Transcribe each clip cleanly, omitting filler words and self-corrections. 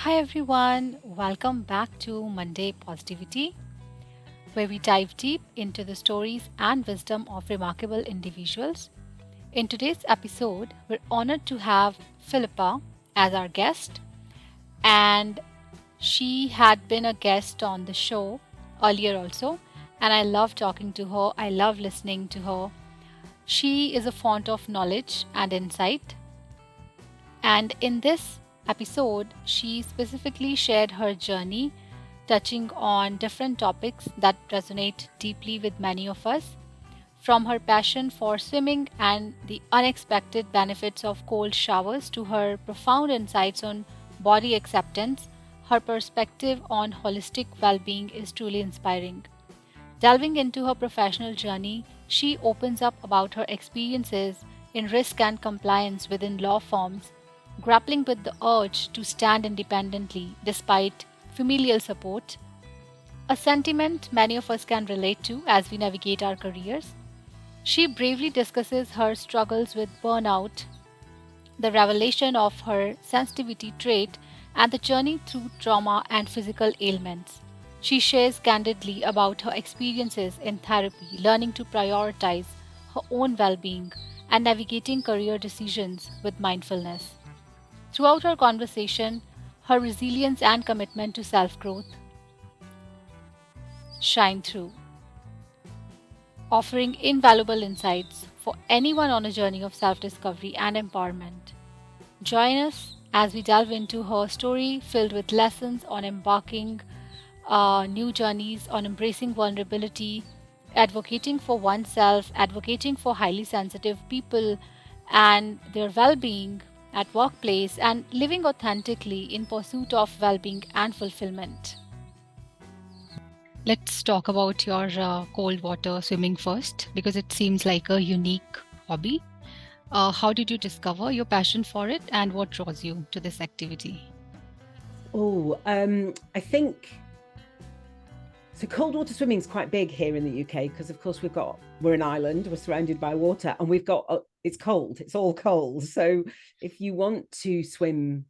Hi everyone, welcome back to Monday Positivity, where we dive deep into the stories and wisdom of remarkable individuals. In today's episode, we're honored to have Philippa as our guest, and she had been a guest on the show earlier also, and I love talking to her, I love listening to her. She is a font of knowledge and insight, and in this episode, she specifically shared her journey, touching on different topics that resonate deeply with many of us, from her passion for swimming and the unexpected benefits of cold showers to her profound insights on body acceptance. Her perspective on holistic well being is truly inspiring. Delving into her professional journey, she opens up about her experiences in risk and compliance within law firms, grappling with the urge to stand independently despite familial support, a sentiment many of us can relate to as we navigate our careers. She bravely discusses her struggles with burnout, the revelation of her sensitivity trait, and the journey through trauma and physical ailments. She shares candidly about her experiences in therapy, learning to prioritize her own well being, and navigating career decisions with mindfulness. Throughout our conversation, her resilience and commitment to self growth shine through, offering invaluable insights for anyone on a journey of self discovery and empowerment. Join us as we delve into her story filled with lessons on embarking new journeys, on embracing vulnerability, advocating for oneself, advocating for highly sensitive people and their well being at workplace, and living authentically in pursuit of well being and fulfillment. Let's talk about your cold water swimming first because it seems like a unique hobby. How did you discover your passion for it and what draws you to this activity? I think so. Cold water swimming is quite big here in the UK because, of course, we're an island, we're surrounded by water, and we've got it's cold. It's all cold. So if you want to swim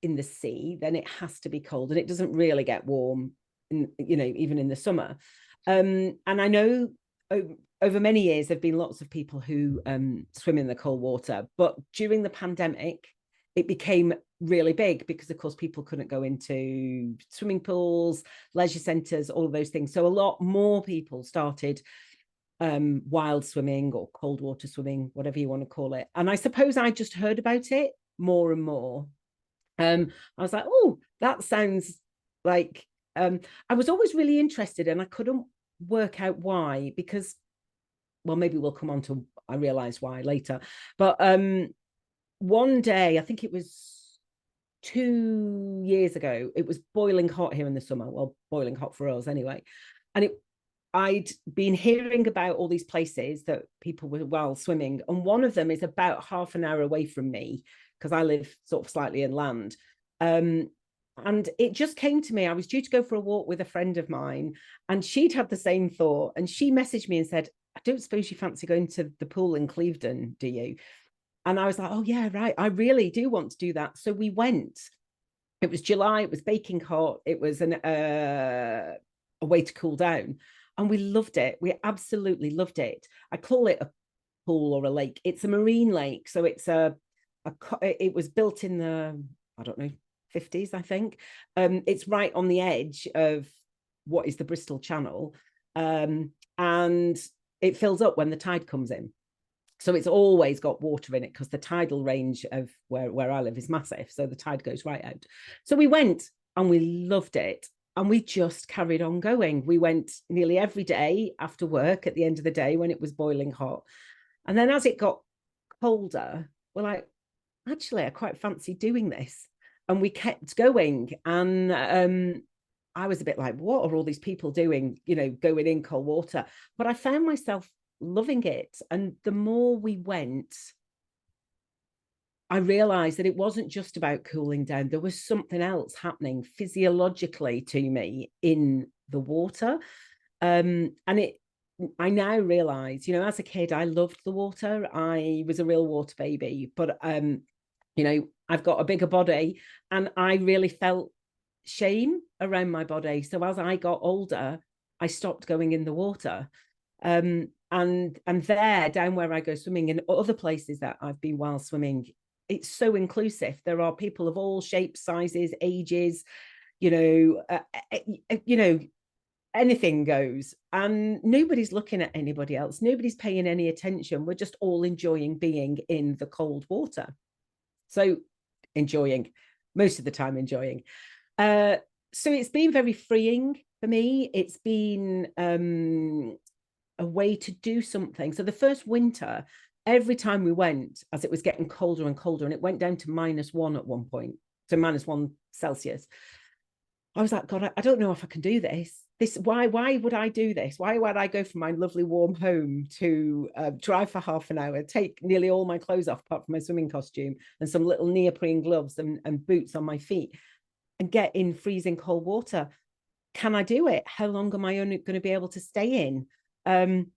in the sea, then it has to be cold, and it doesn't really get warm, even in the summer. And I know over many years there've been lots of people who swim in the cold water, but during the pandemic, it became really big because, of course, people couldn't go into swimming pools, leisure centres, all of those things. So a lot more people started wild swimming or cold water swimming, whatever you want to call it. And I suppose I just heard about it more and more. I was like, oh, that sounds like I was always really interested, and I couldn't work out why, because, well, maybe we'll come on to I realized why later. But one day, I think it was 2 years ago, it was boiling hot here in the summer. Well, boiling hot for us anyway. And I'd been hearing about all these places that people were well swimming, and one of them is about half an hour away from me because I live sort of slightly inland. Um, and it just came to me. I was due to go for a walk with a friend of mine, and she'd had the same thought. And she messaged me and said, I don't suppose you fancy going to the pool in Clevedon, do you? And I was like, oh, yeah, right. I really do want to do that. So we went. It was July. It was baking hot. It was a way to cool down. And we loved it. We absolutely loved it. I call it a pool or a lake. It's a marine lake. So it was built in the, I don't know, 50s, I think. It's right on the edge of what is the Bristol Channel. And it fills up when the tide comes in. So it's always got water in it because the tidal range of where I live is massive. So the tide goes right out. So we went and we loved it. And we just carried on going. We went nearly every day after work at the end of the day when it was boiling hot. And then as it got colder, we're like, actually, I quite fancy doing this. And we kept going. And I was a bit like, what are all these people doing, going in cold water? But I found myself loving it. And the more we went, I realized that it wasn't just about cooling down. There was something else happening physiologically to me in the water. And I now realize, as a kid, I loved the water. I was a real water baby, but I've got a bigger body, and I really felt shame around my body. So as I got older, I stopped going in the water. And there, down where I go swimming, and other places that I've been while swimming, it's so inclusive. There are people of all shapes, sizes, ages, you know, anything goes, and nobody's looking at anybody else. Nobody's paying any attention. We're just all enjoying being in the cold water. So enjoying, most of the time enjoying. So it's been very freeing for me. It's been a way to do something. So the first winter, every time we went, as it was getting colder and colder, and it went down to -1 at one point, so -1 Celsius, I was like, God, I don't know if I can do this. Why would I do this? Why would I go from my lovely warm home to drive for half an hour, take nearly all my clothes off apart from my swimming costume and some little neoprene gloves and boots on my feet, and get in freezing cold water? Can I do it? How long am I only going to be able to stay in? And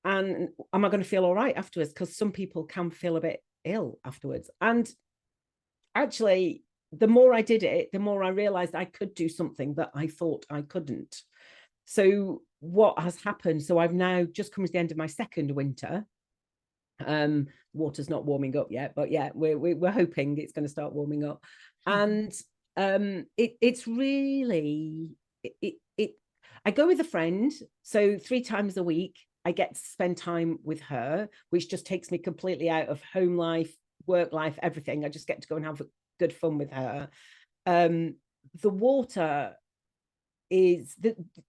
am I going to feel all right afterwards? Because some people can feel a bit ill afterwards. And actually, the more I did it, the more I realized I could do something that I thought I couldn't. So what has happened? So I've now just come to the end of my second winter. Water's not warming up yet, but yeah, we're hoping it's going to start warming up. And it's really I go with a friend, so 3 times a week I get to spend time with her, which just takes me completely out of home life, work life, everything. I just get to go and have good fun with her. The water is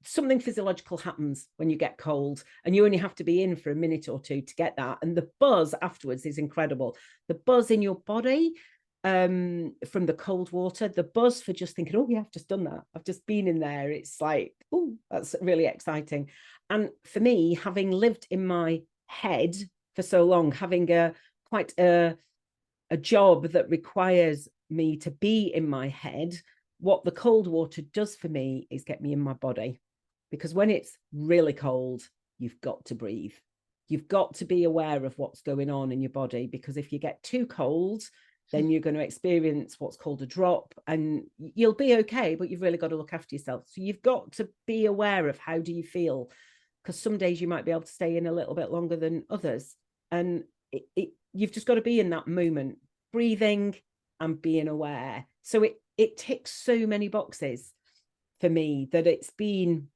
something physiological happens when you get cold, and you only have to be in for a minute or two to get that, and the buzz afterwards is incredible. The buzz in your body from the cold water, the buzz for just thinking, oh yeah, I've just done that, I've just been in there, it's like, oh, that's really exciting. And for me, having lived in my head for so long, having quite a job that requires me to be in my head, what the cold water does for me is get me in my body. Because when it's really cold, you've got to breathe. You've got to be aware of what's going on in your body, because if you get too cold, then you're going to experience what's called a drop, and you'll be okay, but you've really got to look after yourself. So you've got to be aware of how do you feel, because some days you might be able to stay in a little bit longer than others. And you've just got to be in that moment, breathing and being aware. So it ticks so many boxes for me that it's been,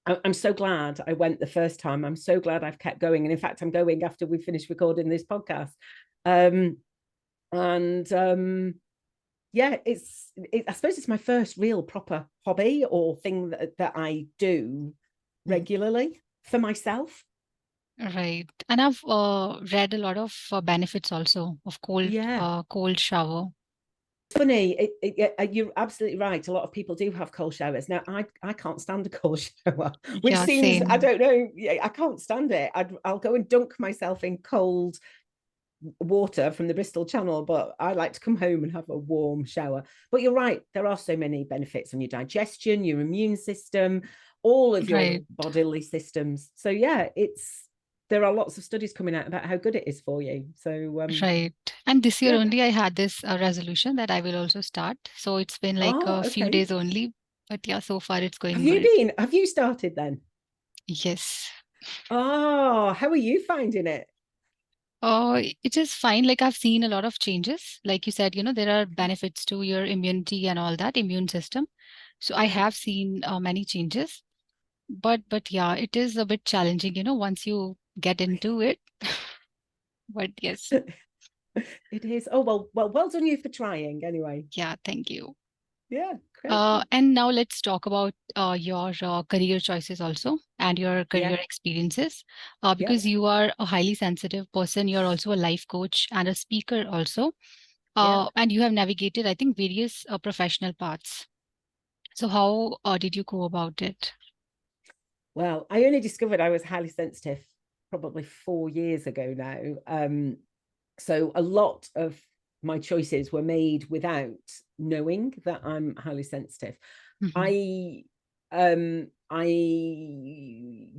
I'm so glad I went the first time. I'm so glad I've kept going. And in fact, I'm going after we finish recording this podcast. Yeah, I suppose it's my first real proper hobby or thing that I do regularly for myself. Right. And I've read a lot of benefits also of Yeah. cold shower. Funny, you're absolutely right. A lot of people do have cold showers. Now, I can't stand a cold shower, which Yeah, seems, I same. don't know, I can't stand it. I'll go and dunk myself in cold water from the Bristol Channel, but I like to come home and have a warm shower. But you're right, there are so many benefits on your digestion, your immune system, all of your Right. bodily systems. So yeah, there are lots of studies coming out about how good it is for you. So Right. And this year yeah. only I had this resolution that I will also start. So it's been like Oh, a few okay. days only. But yeah, so far it's going good. Have you started then? Yes. Oh, how are you finding it? It is fine. Like I've seen a lot of changes. Like you said, there are benefits to your immunity and all that, immune system. So I Yeah. have seen many changes. But yeah, it is a bit challenging, once you get into it. But yes, It is. Oh, well done you for trying anyway. yeah, thank you. Yeah, great. And now let's talk about your career choices also and your Yeah, career experiences. yeah, Because you are a highly sensitive person, you're also a life coach and a speaker also. yeah. And you have navigated, I think, various professional paths. So how did you go about it? Well, I only discovered I was highly sensitive probably 4 years ago now. So a lot of my choices were made without knowing that I'm highly sensitive. Mhm. I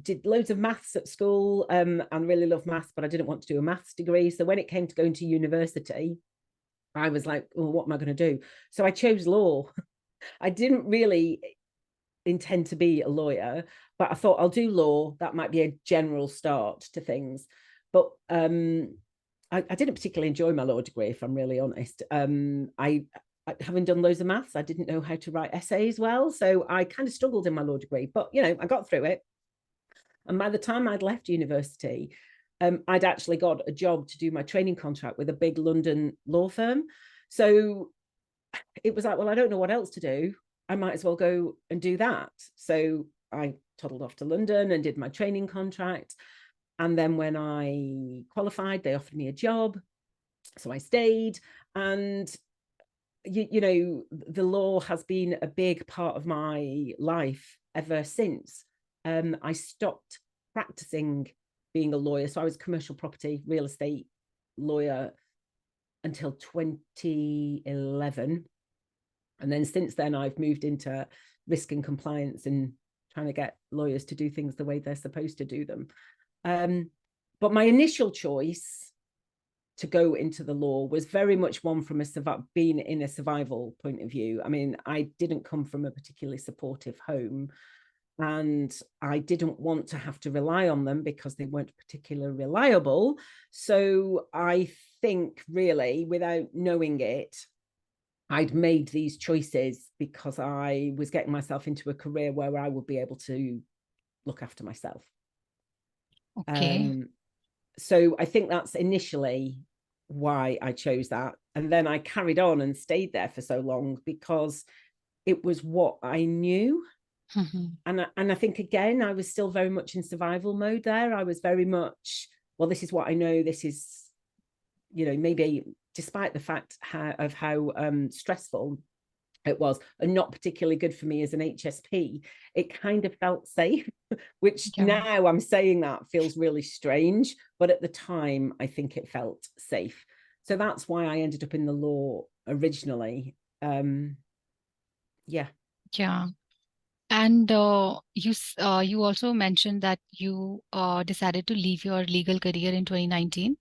did loads of maths at school and really loved maths, but I didn't want to do a maths degree. So when it came to going to university, I was like, well, what am I going to do? So I chose law. I didn't really intend to be a lawyer, but I thought I'll do law. That might be a general start to things. But I didn't particularly enjoy my law degree, if I'm really honest. Having done loads of maths, I didn't know how to write essays well. So I kind of struggled in my law degree, but I got through it. And by the time I'd left university, I'd actually got a job to do my training contract with a big London law firm. So it was like, well, I don't know what else to do. I might as well go and do that. So I toddled off to London and did my training contract. And then when I qualified, they offered me a job. So I stayed. And, the law has been a big part of my life ever since. I stopped practicing being a lawyer. So I was a commercial property, real estate lawyer until 2011. And then since then, I've moved into risk and compliance and trying to get lawyers to do things the way they're supposed to do them. But my initial choice to go into the law was very much one from being in a survival point of view. I mean, I didn't come from a particularly supportive home, and I didn't want to have to rely on them because they weren't particularly reliable. So I think really, without knowing it, I'd made these choices because I was getting myself into a career where I would be able to look after myself. Okay. So I think that's initially why I chose that. And then I carried on and stayed there for so long because it was what I knew. Mm-hmm. And I think, again, I was still very much in survival mode there. I was very much, well, this is what I know. This is, maybe despite the fact of how stressful it was and not particularly good for me as an HSP, it kind of felt safe, which Yeah. now I'm saying that feels really strange. But at the time, I think it felt safe. So that's why I ended up in the law originally. Yeah. Yeah. And you also mentioned that you decided to leave your legal career in 2019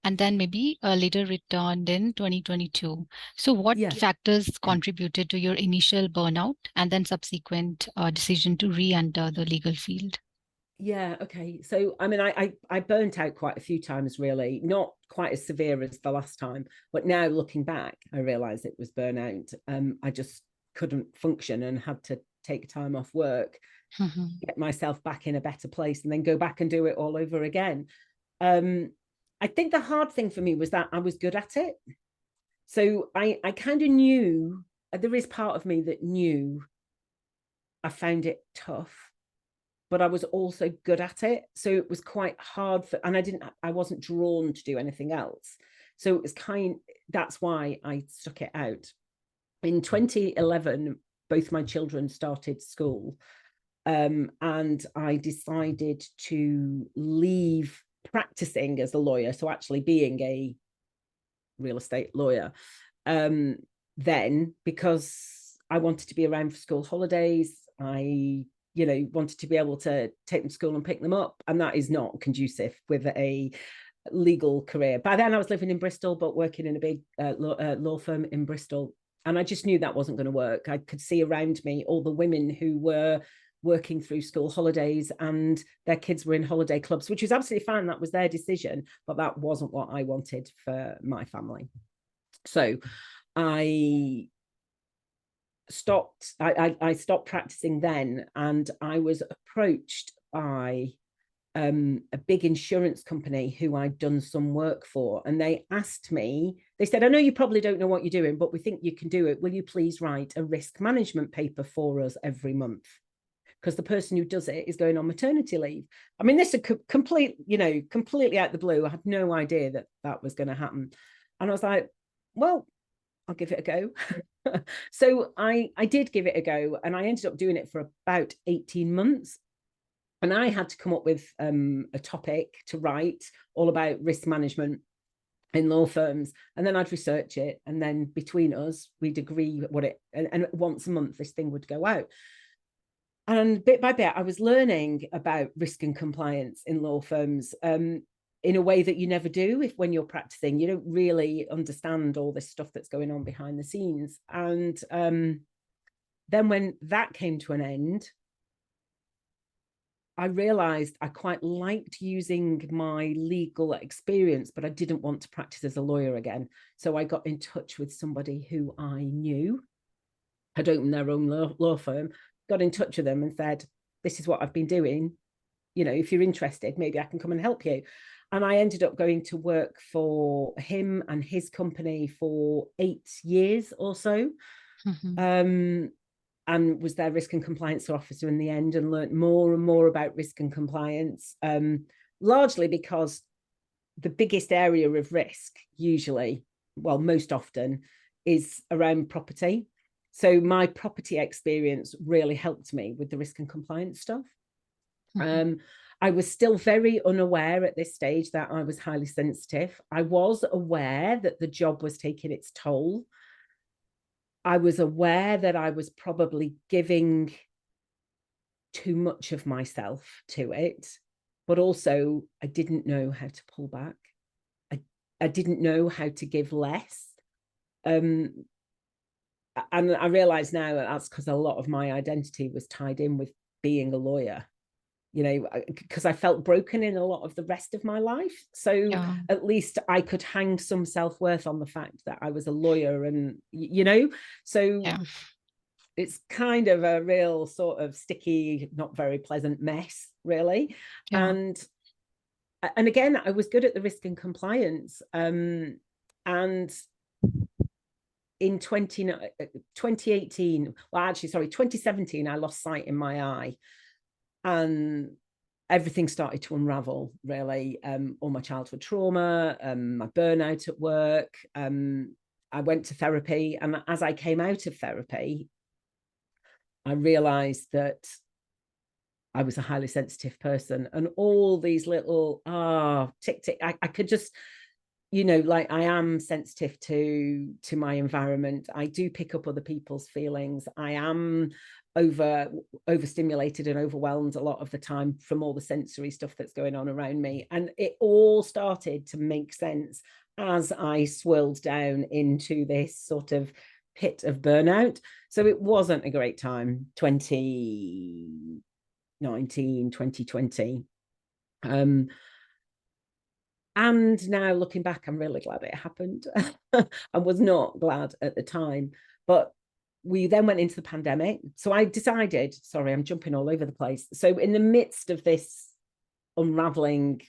and then maybe later returned in 2022. So what Yeah. factors contributed to your initial burnout and then subsequent decision to re-enter the legal field? Yeah, okay. So I mean, I burnt out quite a few times, really, not quite as severe as the last time, but now looking back, I realize it was burnout. I just couldn't function and had to take time off work, Mhm. get myself back in a better place, and then go back and do it all over again. Um, I think the hard thing for me was that I was good at it. So I kind of knew, there is part of me that knew I found it tough, but I was also good at it. So it was quite hard and I wasn't drawn to do anything else. So it was that's why I stuck it out. In 2011, both my children started school. And I decided to leave practicing as a lawyer. So actually being a real estate lawyer, then, because I wanted to be around for school holidays. I wanted to be able to take them to school and pick them up, and that is not conducive with a legal career. By then I was living in Bristol, but working in a big law firm in Bristol, and I just knew that wasn't going to work. I could see around me all the women who were working through school holidays and their kids were in holiday clubs, which was absolutely fine. That was their decision, but that wasn't what I wanted for my family. So I I stopped practicing then, and I was approached by a big insurance company who I'd done some work for, and they asked me, they said, I know you probably don't know what you're doing, but we think you can do it. Will you please write a risk management paper for us every month? Because the person who does it is going on maternity leave. I mean, this is completely out the blue. I had no idea that that was going to happen. And I was like, well, I'll give it a go. So I did give it a go, and I ended up doing it for about 18 months. And I had to come up with a topic to write all about risk management in law firms, and then I'd research it, and then between us we'd agree what it, and once a month this thing would go out. And bit by bit I was learning about risk and compliance in law firms. in a way that you never do when you're practicing. You don't really understand all this stuff that's going on behind the scenes. And then when that came to an end, I realized I quite liked using my legal experience, but I didn't want to practice as a lawyer again. So I got in touch with somebody who I knew had opened their own law firm, got in touch with them and said, this is what I've been doing. You know, if you're interested, maybe I can come and help you. And I ended up going to work for him and his company for 8 years or so. And was their risk and compliance officer in the end, and learned more and more about risk and compliance, largely because the biggest area of risk usually, well, most often, is around property. So my property experience really helped me with the risk and compliance stuff. I was still very unaware at this stage that I was highly sensitive. I was aware that the job was taking its toll. I was aware that I was probably giving too much of myself to it, but also I didn't know how to pull back. I didn't know how to give less. And I realize now that that's because a lot of my identity was tied in with being a lawyer, you know, because I felt broken in a lot of the rest of my life. So at least I could hang some self-worth on the fact that I was a lawyer, and, you know, so it's kind of a real sort of sticky, not very pleasant mess, really. And again, I was good at the risk and compliance. And in 2018, well, actually, sorry, 2017, I lost sight in my eye. And everything started to unravel, really. All my childhood trauma, my burnout at work. I went to therapy. And as I came out of therapy, I realized that I was a highly sensitive person, and all these little tick tick, I could just, you know, like, I am sensitive to my environment. I do pick up other people's feelings. I am overstimulated and overwhelmed a lot of the time from all the sensory stuff that's going on around me. And it all started to make sense as I swirled down into this sort of pit of burnout. So it wasn't a great time, 2019, 2020. And now looking back, I'm really glad it happened. I was not glad at the time, but we then went into the pandemic. So I decided, sorry, I'm jumping all over the place. So in the midst of this unraveling,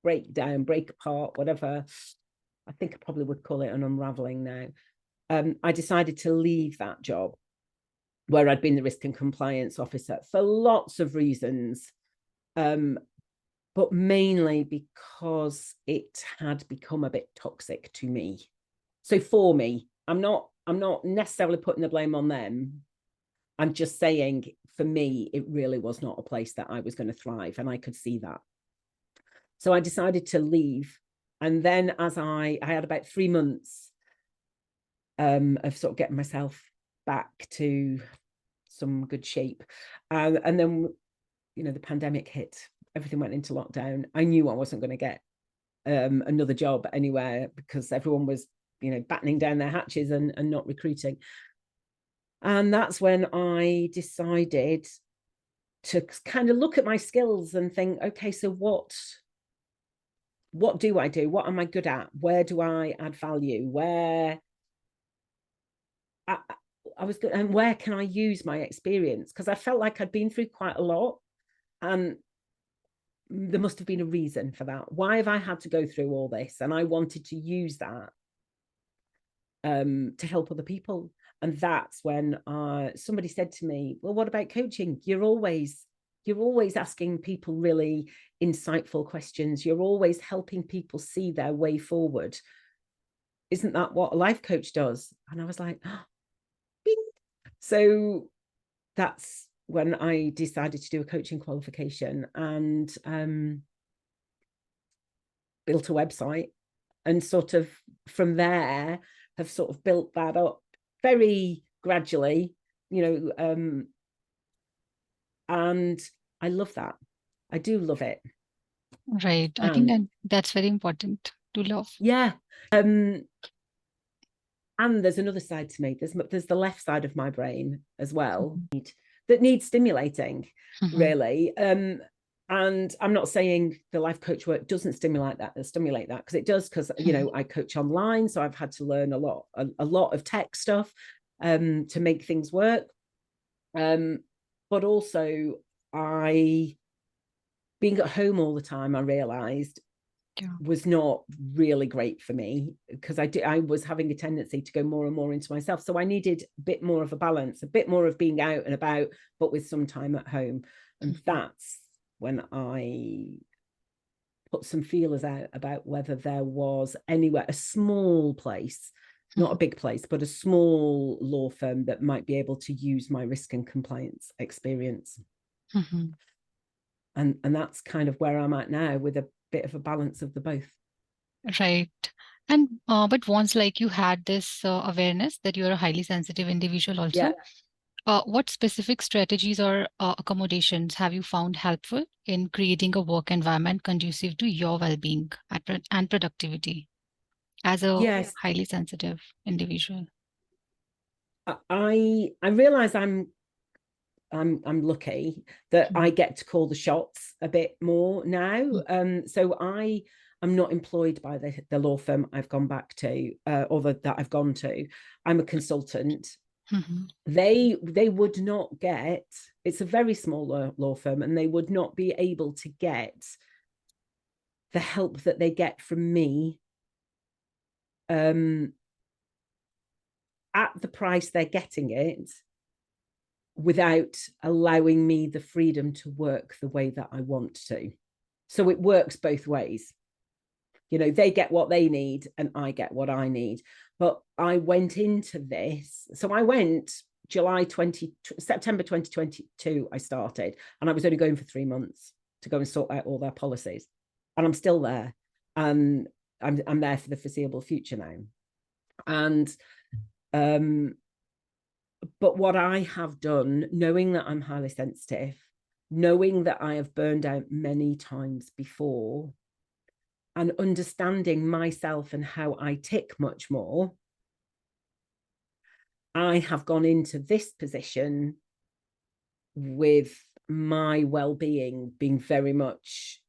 breakdown, break apart, whatever, I think I probably would call it an unraveling now. I decided to leave that job where I'd been the risk and compliance officer for lots of reasons. But mainly because it had become a bit toxic to me. So for me, I'm not necessarily putting the blame on them. I'm just saying, for me, it really was not a place that I was going to thrive, and I could see that. So I decided to leave. And then as I had about 3 months of sort of getting myself back to some good shape. And then, you know, the pandemic hit. Everything went into lockdown. I knew I wasn't going to get another job anywhere, because everyone was, you know, battening down their hatches and not recruiting. And that's when I decided to kind of look at my skills and think, okay, so what do I do? What am I good at? Where do I add value? Where I was good, and where can I use my experience? Because I felt like I'd been through quite a lot, and there must have been a reason for that. Why have I had to go through all this? And I wanted to use that to help other people. And that's when somebody said to me, well, what about coaching? You're always asking people really insightful questions. You're always helping people see their way forward. Isn't that what a life coach does? And I was like, oh, bing. So that's when I decided to do a coaching qualification, and built a website, and sort of from there have sort of built that up very gradually, you know, and I love that. I do love it. Right. I think And that's very important to love. yeah, and there's another side to me. There's the left side of my brain as well that needs stimulating, Mhm. really. And I'm not saying the life coach work doesn't stimulate that, because it does, because Mhm. I coach online, so I've had to learn a lot of tech stuff to make things work. But also, I being at home all the time, I realized Yeah. was not really great for me, because I was having a tendency to go more and more into myself. So I needed a bit more of a balance, a bit more of being out and about, but with some time at home. And Mhm. that's when I put some feelers out about whether there was anywhere, a small place, not a Mhm. big place, but a small law firm that might be able to use my risk and compliance experience. Mhm. And that's kind of where I'm at now, with a bit of a balance of the both. Right. And but once like you had this awareness that you're a highly sensitive individual Yeah. also, what specific strategies or accommodations have you found helpful in creating a work environment conducive to your well-being and productivity as a Yes. highly sensitive individual? I realize I'm lucky that I Mhm. get to call the shots a bit more now. So I am not employed by the law firm I've gone back to, or that I've gone to. I'm a consultant. Mhm. They would not get. It's a very small law firm, and they would not be able to get the help that they get from me, um, at the price they're getting it, without allowing me the freedom to work the way that I want to. So it works both ways. They get what they need and I get what I need. But I went into this. So I went September 2022, I started, and I was only going for 3 months to go and sort out all their policies. And I'm still there. And I'm there for the foreseeable future now. And but what I have done, knowing that I'm highly sensitive, knowing that I have burned out many times before, and understanding myself and how I tick much more, I have gone into this position with my well-being being very much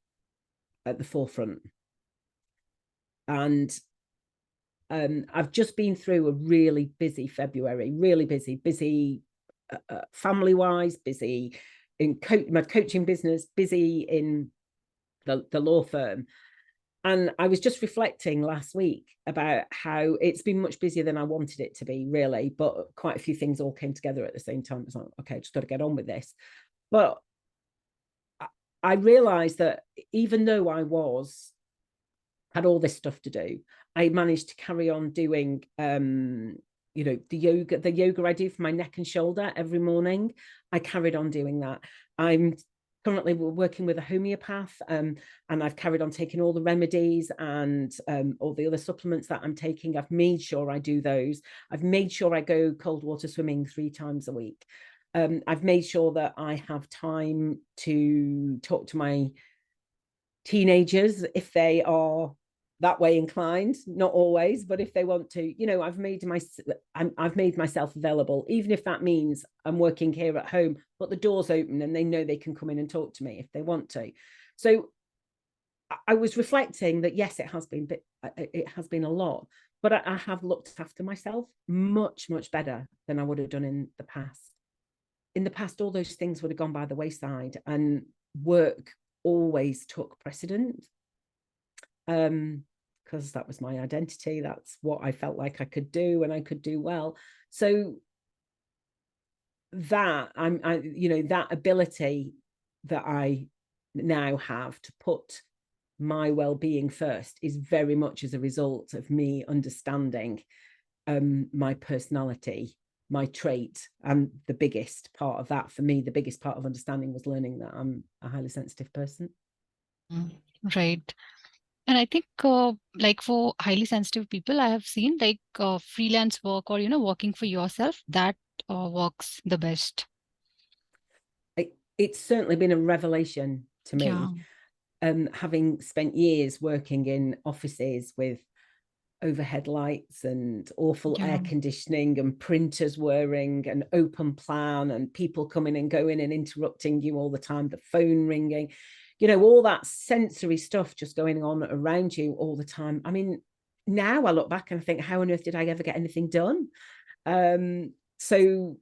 at the forefront. And I've just been through a really busy February, really busy family-wise, busy in my coaching business, busy in the law firm. And I was just reflecting last week about how it's been much busier than I wanted it to be, really. But quite a few things all came together at the same time. It's like, okay, just got to get on with this. But I realized that even though had all this stuff to do, I managed to carry on doing the yoga I do for my neck and shoulder every morning. I carried on doing that. I'm currently working with a homeopath, and I've carried on taking all the remedies and all the other supplements that I'm taking. I've made sure I do those. I've made sure I go cold water swimming 3 times a week. I've made sure that I have time to talk to my teenagers if they are that way inclined, not always, but if they want to, I've made myself available, even if that means I'm working here at home, but the door's open and they know they can come in and talk to me if they want to. So I was reflecting that, yes, it has been a lot, but I have looked after myself much better than I would have done in the past. In the past, all those things would have gone by the wayside, and work always took precedent, because that was my identity. That's what I felt like I could do and I could do well. So that ability that I now have to put my well-being first is very much as a result of me understanding my personality, my trait. And the biggest part of that for me, the biggest part of understanding, was learning that I'm a highly sensitive person. Mm. Right. And I think, like for highly sensitive people, I have seen like freelance work or, working for yourself, that works the best. It's certainly been a revelation to Yeah. me. having spent years working in offices with overhead lights and awful Yeah. air conditioning and printers whirring and open plan and people coming and going and interrupting you all the time, the phone ringing, all that sensory stuff just going on around you all the time. I mean, now I look back and I think, how on earth did I ever get anything done? So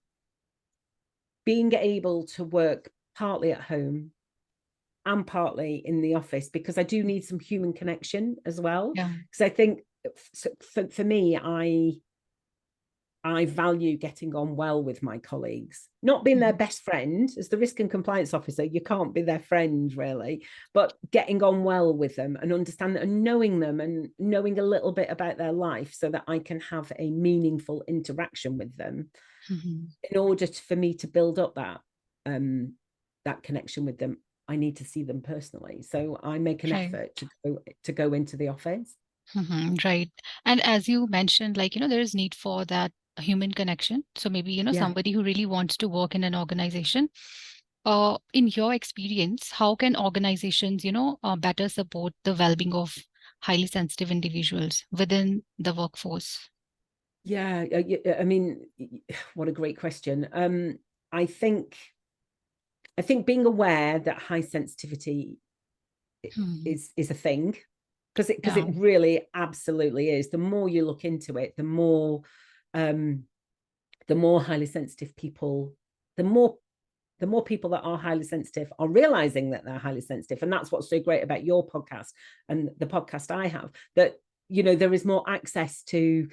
being able to work partly at home and partly in the office, because I do need some human connection as well. Yeah. Because I think for me, I value getting on well with my colleagues, not being their best friend. As the risk and compliance officer, you can't be their friend really, but getting on well with them and understand and knowing them and knowing a little bit about their life so that I can have a meaningful interaction with them in order for me to build up that connection with them. I need to see them personally. So I make an Right. effort to go into the office. Right. And as you mentioned, like, there is need for that human connection. So maybe, Yeah. somebody who really wants to work in an organization. In your experience, how can organizations, better support the well-being of highly sensitive individuals within the workforce? Yeah. I mean, what a great question. I think being aware that high sensitivity is a thing, because it Yeah. really absolutely is. The more you look into it, um the more highly sensitive people, the more people that are highly sensitive are realizing that they're highly sensitive. And that's what's so great about your podcast and the podcast I have, that there is more access to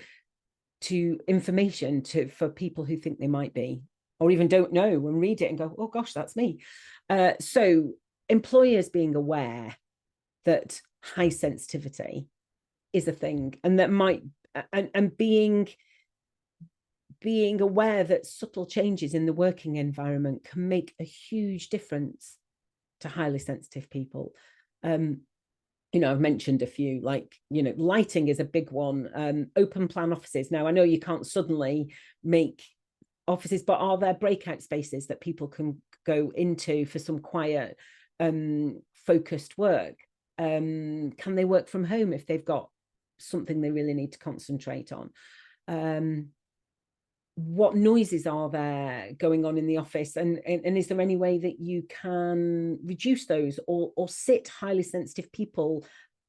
information for people who think they might be, or even don't know, and read it and go, oh gosh, that's me. So employers being aware that high sensitivity is a thing, and that might, and being aware that subtle changes in the working environment can make a huge difference to highly sensitive people. I've mentioned a few, like, lighting is a big one. Open plan offices. Now, I know you can't suddenly make offices, but are there breakout spaces that people can go into for some quiet, focused work? Can they work from home if they've got something they really need to concentrate on? What noises are there going on in the office, and is there any way that you can reduce those, or sit highly sensitive people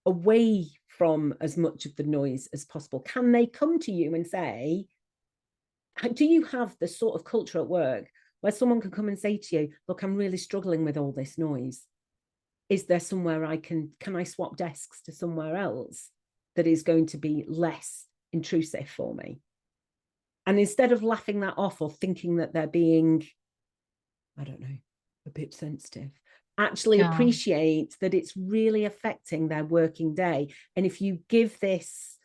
away from as much of the noise as possible? Can they come to you and say, do you have the sort of culture at work where someone can come and say to you, look, I'm really struggling with all this noise, is there somewhere can I swap desks to somewhere else that is going to be less intrusive for me? And instead of laughing that off or thinking that they're being, I don't know, a bit sensitive, actually Yeah. appreciate that it's really affecting their working day. And if you give this,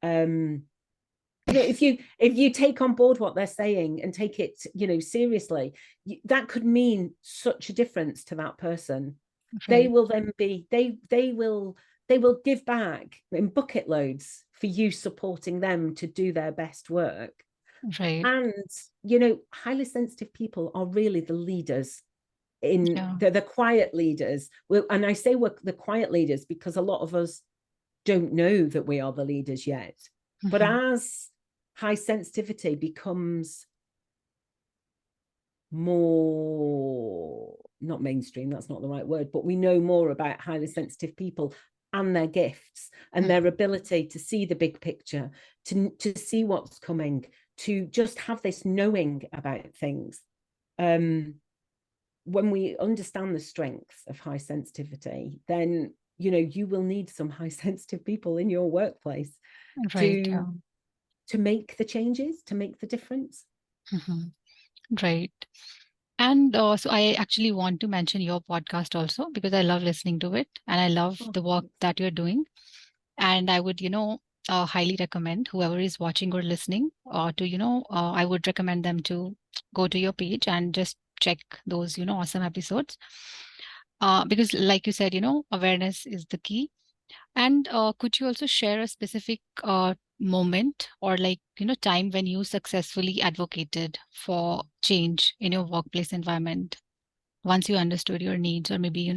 if you take on board what they're saying and take it, seriously, that could mean such a difference to that person. They Right. will then be, they will give back in bucket loads for you supporting them to do their best work. Right. And highly sensitive people are really the leaders, Yeah. they're the quiet leaders. And I say we're the quiet leaders because a lot of us don't know that we are the leaders yet. But as high sensitivity becomes more, not mainstream, that's not the right word, but we know more about highly sensitive people and their gifts and their ability to see the big picture, to see what's coming, to just have this knowing about things. When we understand the strengths of high sensitivity, then you will need some high sensitive people in your workplace Right. Yeah. to make the changes, to make the difference. Right. And so I actually want to mention your podcast also because I love listening to it and I love Oh, the work that you're doing. And I would, highly recommend whoever is watching or listening I would recommend them to go to your page and just check those, awesome episodes. Because like you said, awareness is the key. And could you also share a specific moment or like, time when you successfully advocated for change in your workplace environment once you understood your needs or maybe,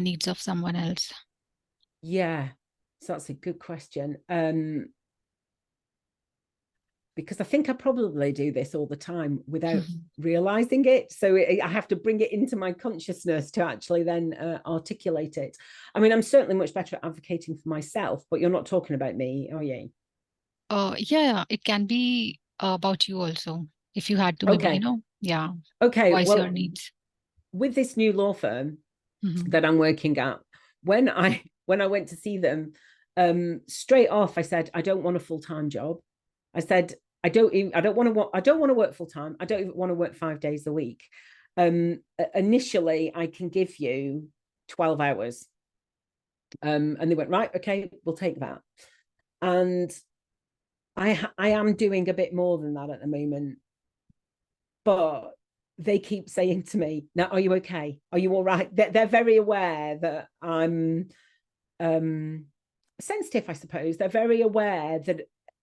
needs of someone else? Yeah, so that's a good question. Because I think I probably do this all the time without realizing it. So I have to bring it into my consciousness to actually then articulate it. I mean, I'm certainly much better at advocating for myself, but you're not talking about me, are you? Yeah, it can be about you also. If you had to maybe, Okay. yeah, Okay. voice your Well, needs. with this new law firm Hmm. that I'm working at, when I went to see them, straight off, I said, I don't want a full-time job. I said, I don't want to work full time. I don't even want to work 5 days a week. Initially, I can give you 12 hours. And they went, right, okay, we'll take that. And I am doing a bit more than that at the moment. But they keep saying to me, now, are you okay? Are you all right? They're very aware that I'm sensitive, I suppose. They're very aware that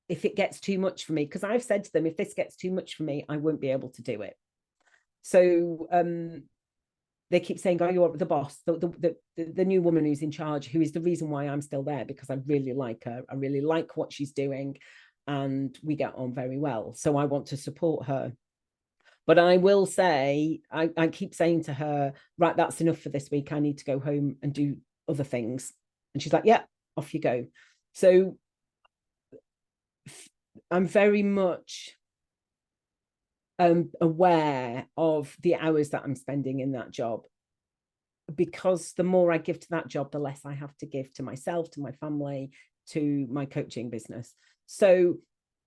if it gets too much for me, because I've said to them, if this gets too much for me, I won't be able to do it. So they keep saying, oh, you're the boss, the new woman who's in charge, who is the reason why I'm still there, because I really like her. I really like what she's doing, and we get on very well. So I want to support her. But I will say, I keep saying to her, right, that's enough for this week. I need to go home and do other things. And she's like, yeah, off you go. So I'm very much aware of the hours that I'm spending in that job, because the more I give to that job, the less I have to give to myself, to my family, to my coaching business. So,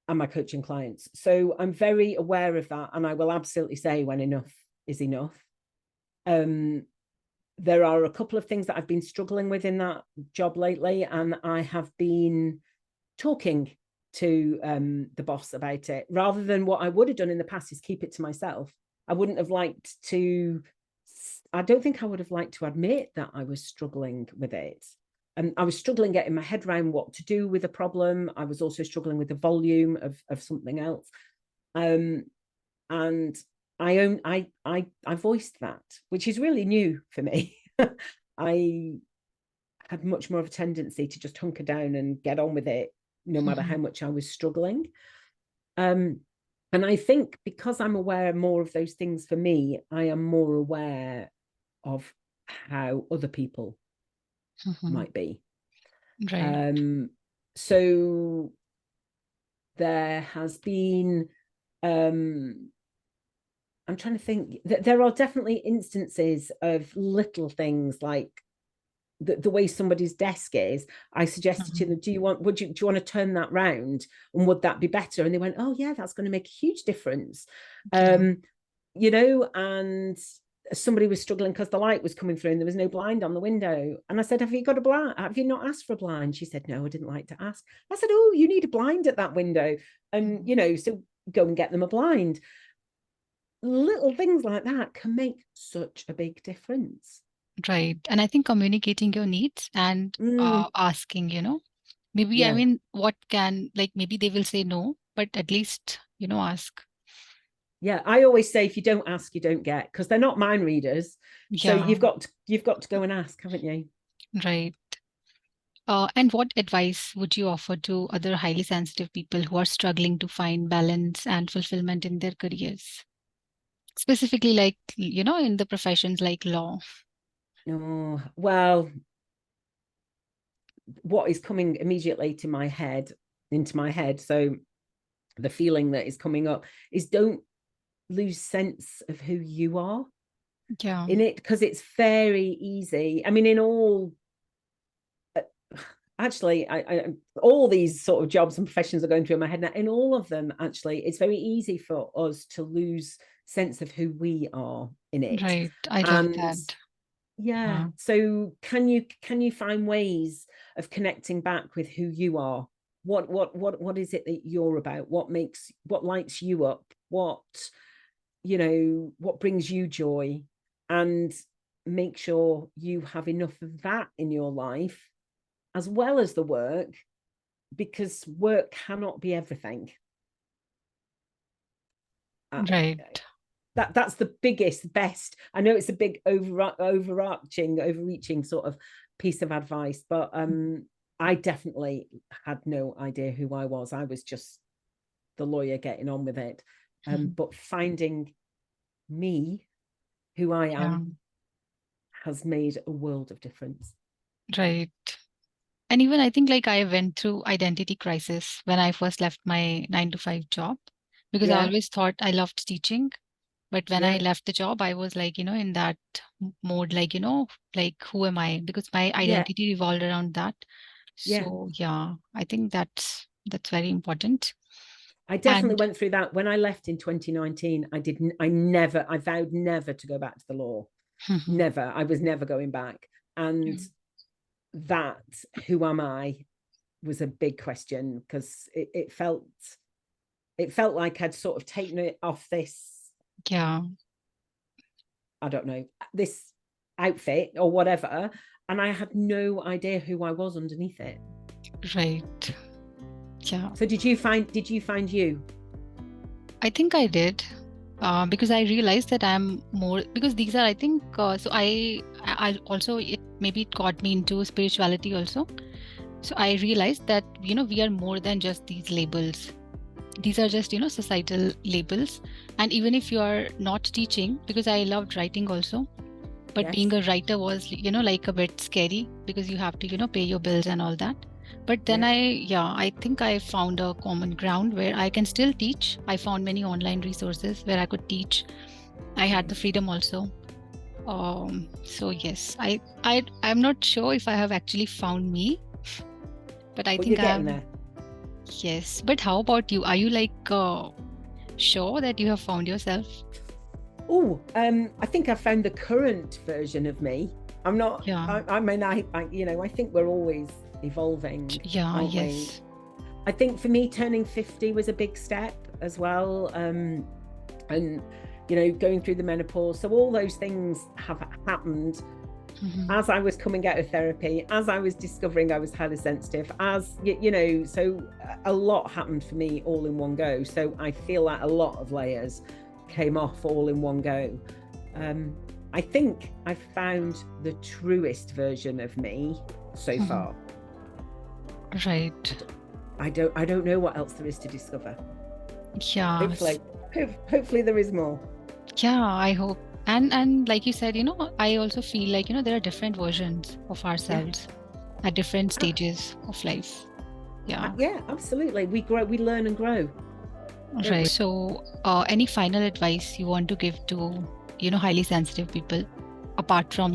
and my coaching clients. So I'm very aware of that. And I will absolutely say when enough is enough. There are a couple of things that I've been struggling with in that job lately, and I have been talking to the boss about it, rather than what I would have done in the past is keep it to myself. I wouldn't have liked to, I don't think I would have liked to admit that I was struggling with it. And I was struggling getting my head around what to do with the problem. I was also struggling with the volume of something else. And I voiced that, which is really new for me. I had much more of a tendency to just hunker down and get on with it, no matter how much I was struggling. And I think because I'm aware more of those things for me, I am more aware of how other people might be. Right, So there has been, I'm trying to think, there are definitely instances of little things like the way somebody's desk is. I suggested to them, do you want to turn that round, and would that be better? And they went, oh yeah, that's going to make a huge difference. yeah, And somebody was struggling because the light was coming through and there was no blind on the window. And I said, have you got a blind? Have you not asked for a blind? She said, no, I didn't like to ask. I said, oh, you need a blind at that window. And, so go and get them a blind. Little things like that can make such a big difference. right. And I think communicating your needs and asking, maybe, I Yeah. mean, what can, like, maybe they will say no, but at least, ask. Yeah, I always say if you don't ask, you don't get, because they're not mind readers. So Yeah, you've got to go and ask, haven't you? right. And what advice would you offer to other highly sensitive people who are struggling to find balance and fulfillment in their careers? Specifically, like, in the professions like law. Oh, well, what is coming immediately into my head, so the feeling that is coming up is, don't lose sense of who you are Yeah, in it, because it's very easy. I mean, in all actually, I all these sort of jobs and professions are going through my head now. In all of them, actually, it's very easy for us to lose sense of who we are in it. right. I love And that. yeah, Yeah, so can you find ways of connecting back with who you are? What is it that you're about? What lights you up? What brings you joy? And make sure you have enough of that in your life as well as the work, because work cannot be everything. right. that's the biggest, best. I know it's a big overreaching sort of piece of advice, but I definitely had no idea who I was. I was just the lawyer getting on with it. But finding me, who I am, has made a world of difference. Right. And even I think like I went through identity crisis when I first left my 9 to 5 job, because I always thought I loved teaching. But when I left the job, I was like, in that mode, like, like who am I? Because my identity revolved around that. So yeah, I think that's very important. I definitely went through that when I left in 2019. I vowed never to go back to the law. Never. I was never going back. And that, who am I, was a big question, because it felt like I'd sort of taken it off this, I don't know, this outfit or whatever, and I had no idea who I was underneath it. Right. Yeah. So did you find you? I think I did. Because I realized that I'm more, because these are, I think, so I also, maybe it got me into spirituality also. So I realized that, we are more than just these labels. These are just, societal labels. And even if you are not teaching, because I loved writing also, but being a writer was, like a bit scary, because you have to, pay your bills and all that. But then I think I found a common ground where I can still teach. I found many online resources where I could teach. I had the freedom also. So yes, I'm not sure if I have actually found me, but I think I'm there. Yes. But how about you? Are you like sure that you have found yourself? Oh, I think I found the current version of me. I'm not. I mean, I think we're always evolving. Yes. I think for me, turning 50 was a big step as well. And going through the menopause. So all those things have happened as I was coming out of therapy, as I was discovering I was highly sensitive, so a lot happened for me all in one go. So I feel like a lot of layers came off all in one go. I think I've found the truest version of me so far. Right. I don't know what else there is to discover. Yeah. Hopefully there is more. Yeah, I hope. And like you said, I also feel like, there are different versions of ourselves at different stages of life. Yeah. Yeah, absolutely. We learn and grow. Right. So, any final advice you want to give to, highly sensitive people, apart from,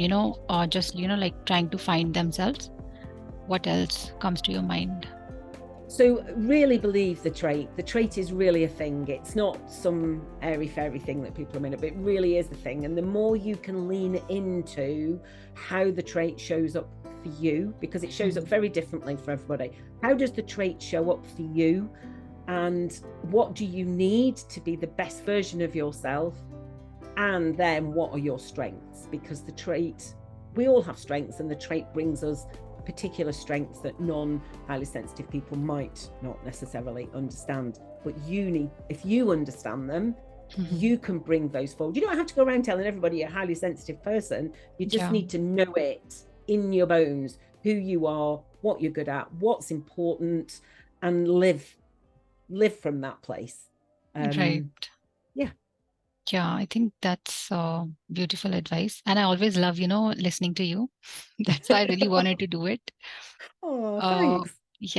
just, like trying to find themselves? What else comes to your mind? So really believe the trait. The trait is really a thing. It's not some airy-fairy thing that people are made up. It really is a thing. And the more you can lean into how the trait shows up for you, because it shows up very differently for everybody. How does the trait show up for you? And what do you need to be the best version of yourself? And then what are your strengths? Because the trait, we all have strengths, and the trait brings us particular strengths that non-highly sensitive people might not necessarily understand. But if you understand them, you can bring those forward. You don't have to go around telling everybody you're a highly sensitive person. You just need to know it in your bones, who you are, what you're good at, what's important, and live from that place. Right. Yeah, I think that's beautiful advice. And I always love, listening to you. That's why I really wanted to do it. Oh, thanks.